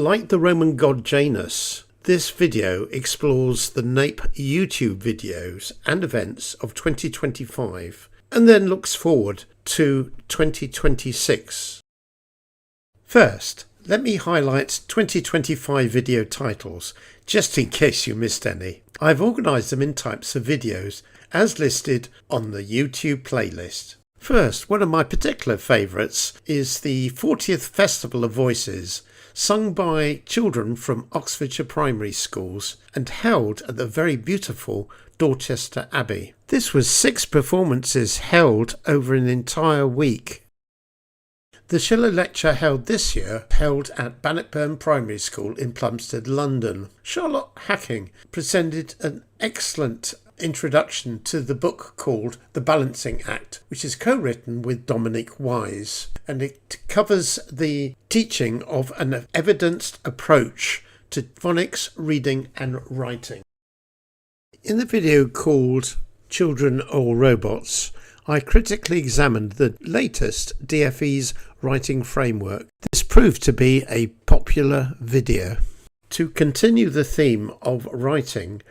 Like the Roman god Janus, this video explores the NAPE YouTube videos and events of 2025 and then looks forward to 2026. First, let me highlight 2025 video titles, just in case you missed any. I've organised them in types of videos, as listed on the YouTube playlist. First, one of my particular favourites is the 40th Festival of Voices, sung by children from Oxfordshire primary schools and held at the very beautiful Dorchester Abbey. This was 6 performances held over an entire week. The Schiller Lecture held this year held at Bannockburn Primary School in Plumstead, London. Charlotte Hacking presented an excellent introduction to the book called The Balancing Act, which is co-written with Dominic Wise, and it covers the teaching of an evidenced approach to phonics, reading and writing. In the video called Children or Robots, I critically examined the latest DFE's writing framework. This proved to be a popular video. To continue the theme of writing,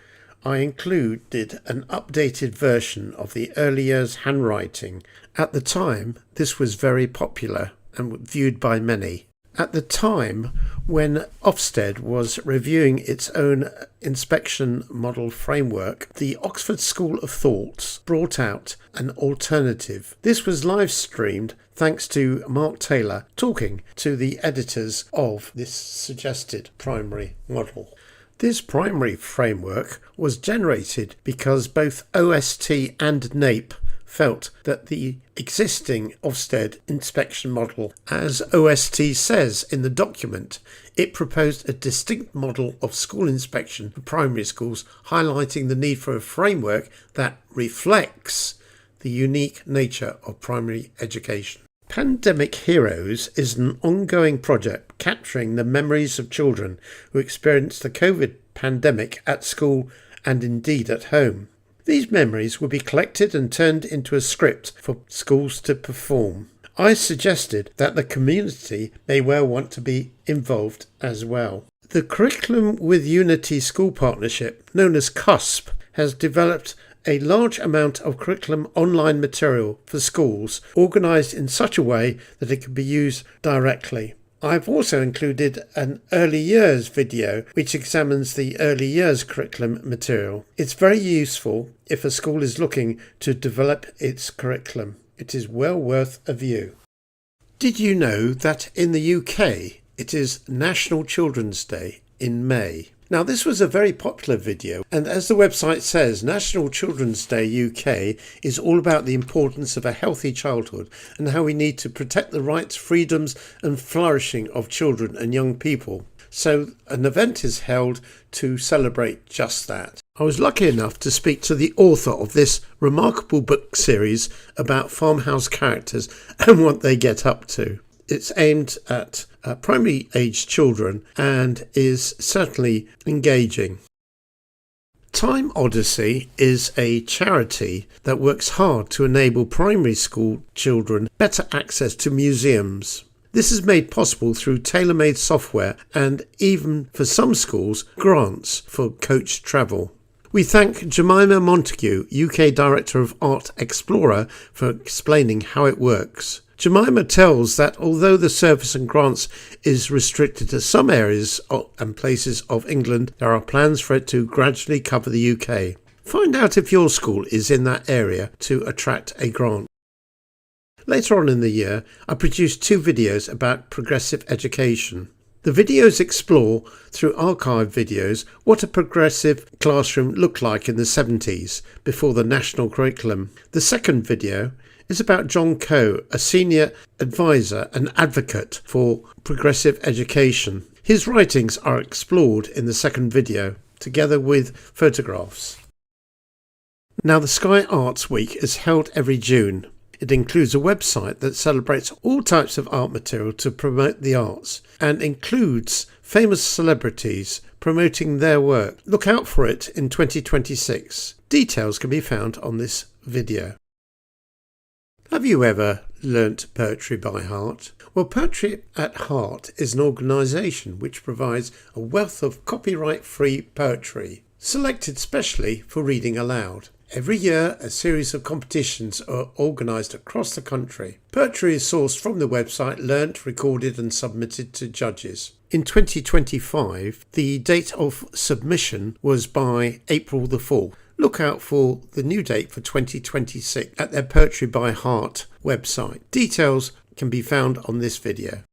I included an updated version of the early years handwriting. At the time, this was very popular and viewed by many. At the time when Ofsted was reviewing its own inspection model framework, the Oxford School of Thought brought out an alternative. This was live streamed thanks to Mark Taylor talking to the editors of this suggested primary model. This primary framework was generated because both OST and NAPE felt that the existing Ofsted inspection model, as OST says in the document, it proposed a distinct model of school inspection for primary schools, highlighting the need for a framework that reflects the unique nature of primary education. Pandemic Heroes is an ongoing project capturing the memories of children who experienced the COVID pandemic at school and indeed at home. These memories will be collected and turned into a script for schools to perform. I suggested that the community may well want to be involved as well. The Curriculum with Unity School Partnership, known as CUSP, has developed a large amount of curriculum online material for schools, organised in such a way that it can be used directly. I've also included an early years video which examines the early years curriculum material. It's very useful if a school is looking to develop its curriculum. It is well worth a view. Did you know that in the UK it is National Children's Day in May? Now, this was a very popular video, and as the website says, National Children's Day UK is all about the importance of a healthy childhood and how we need to protect the rights, freedoms and flourishing of children and young people. So an event is held to celebrate just that. I was lucky enough to speak to the author of this remarkable book series about farmhouse characters and what they get up to. It's aimed at primary age children and is certainly engaging. Time Odyssey is a charity that works hard to enable primary school children better access to museums. This is made possible through tailor-made software and even for some schools grants for coach travel. We thank Jemima Montague, UK Director of Art Explorer, for explaining how it works. Jemima tells that although the service and grants is restricted to some areas and places of England, there are plans for it to gradually cover the UK. Find out if your school is in that area to attract a grant. Later on in the year, I produced 2 videos about progressive education. The videos explore, through archive videos, what a progressive classroom looked like in the 70s, before the national curriculum. The second video is about John Coe, a senior advisor and advocate for progressive education. His writings are explored in the second video, together with photographs. Now, the Sky Arts Week is held every June. It includes a website that celebrates all types of art material to promote the arts and includes famous celebrities promoting their work. Look out for it in 2026. Details can be found on this video. Have you ever learnt poetry by heart? Well, Poetry at Heart is an organisation which provides a wealth of copyright-free poetry, selected specially for reading aloud. Every year, a series of competitions are organised across the country. Poetry is sourced from the website, learnt, recorded and submitted to judges. In 2025, the date of submission was by April the 4th. Look out for the new date for 2026 at their Poetry by Heart website. Details can be found on this video.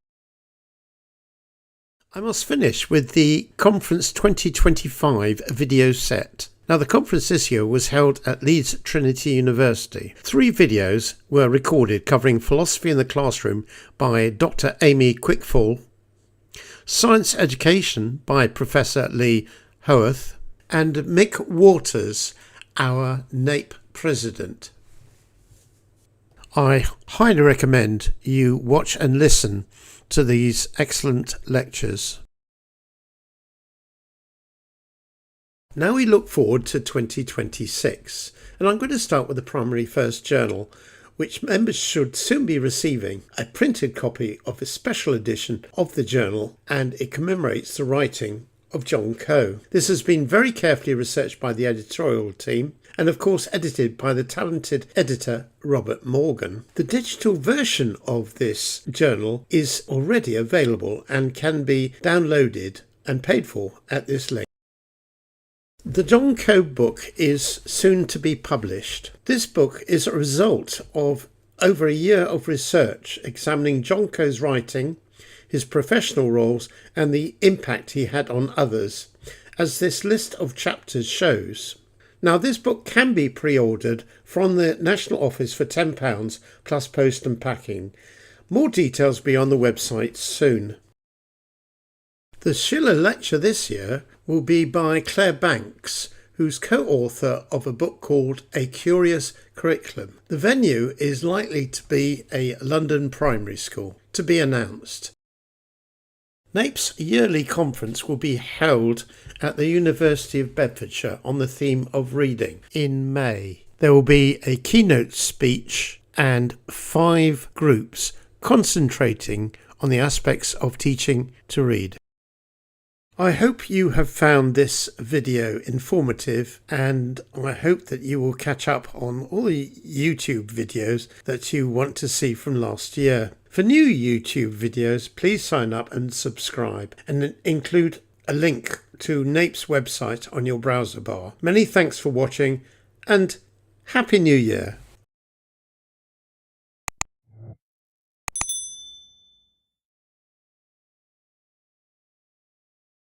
I must finish with the Conference 2025 video set. Now, the conference this year was held at Leeds Trinity University. 3 videos were recorded covering philosophy in the classroom by Dr. Amy Quickfall, science education by Professor Lee Howarth, and Mick Waters, our NAPE president. I highly recommend you watch and listen to these excellent lectures. Now we look forward to 2026, and I'm going to start with the Primary First Journal, which members should soon be receiving a printed copy of a special edition of the journal, and it commemorates the writing of John Coe. This has been very carefully researched by the editorial team and of course edited by the talented editor Robert Morgan. The digital version of this journal is already available and can be downloaded and paid for at this link. The John Coe book is soon to be published. This book is a result of over a year of research examining John Coe's writing, his professional roles and the impact he had on others, as this list of chapters shows. Now, this book can be pre-ordered from the National Office for £10 plus post and packing. More details will be on the website soon. The Schiller lecture this year will be by Claire Banks, who's co-author of a book called A Curious Curriculum. The venue is likely to be a London primary school, to be announced. NAPE's yearly conference will be held at the University of Bedfordshire on the theme of reading in May. There will be a keynote speech and 5 groups concentrating on the aspects of teaching to read. I hope you have found this video informative, and I hope that you will catch up on all the YouTube videos that you want to see from last year. For new YouTube videos, please sign up and subscribe, and include a link to NAPE's website on your browser bar. Many thanks for watching, and Happy New Year!